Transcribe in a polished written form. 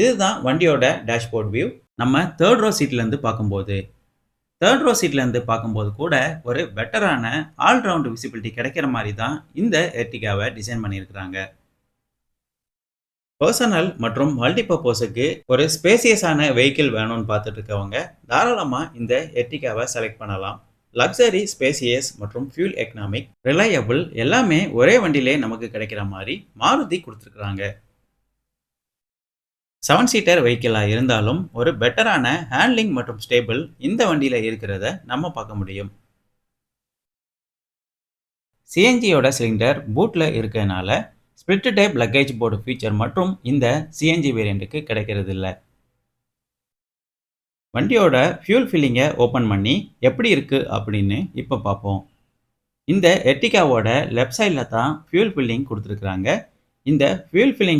இதுதான் வண்டியோட dashboard view. நம்ம 3 ரோ சீட்லேருந்து பார்க்கும்போது 3 ரோ சீட்லேருந்து பார்க்கும்போது கூட ஒரு பெட்டரான ஆல் ரவுண்ட் விசிபிலிட்டி கிடைக்கிற மாதிரி தான் இந்த எர்டிகாவை டிசைன் பண்ணியிருக்கிறாங்க. பர்சனல் மற்றும் மல்டிபர்பஸுக்கு ஒரு ஸ்பேசியஸான வெஹிக்கிள் வேணும்னு பார்த்துட்டு இருக்கவங்க தாராளமாக இந்த எர்டிகாவை செலக்ட் பண்ணலாம். லக்ஸரி, ஸ்பேசியஸ் மற்றும் ஃபியூல் எக்கனாமிக், ரிலையபிள் எல்லாமே ஒரே வண்டியிலே நமக்கு கிடைக்கிற மாதிரி மாருதி கொடுத்துருக்குறாங்க. 7 சீட்டர் வெஹிக்கிளாக இருந்தாலும் ஒரு பெட்டரான ஹேண்ட்லிங் மற்றும் ஸ்டேபிள் இந்த வண்டியில் இருக்கிறத நம்ம பார்க்க முடியும். சிஎன்ஜியோட சிலிண்டர் பூட்டில் இருக்கிறதுனால split type luggage board feature மற்றும் இந்த சிஎன்ஜி வேரியண்ட்டுக்கு கிடைக்கிறது இல்லை. வண்டியோட ஃபியூல் ஃபில்லிங்கை ஓப்பன் பண்ணி எப்படி இருக்குது அப்படின்னு இப்போ பார்ப்போம். இந்த எர்டிகாவோட லெஃப்ட் சைடில் தான் ஃபியூல் ஃபில்லிங் கொடுத்துருக்குறாங்க. இந்த ஃபியூல் ஃபில்லிங்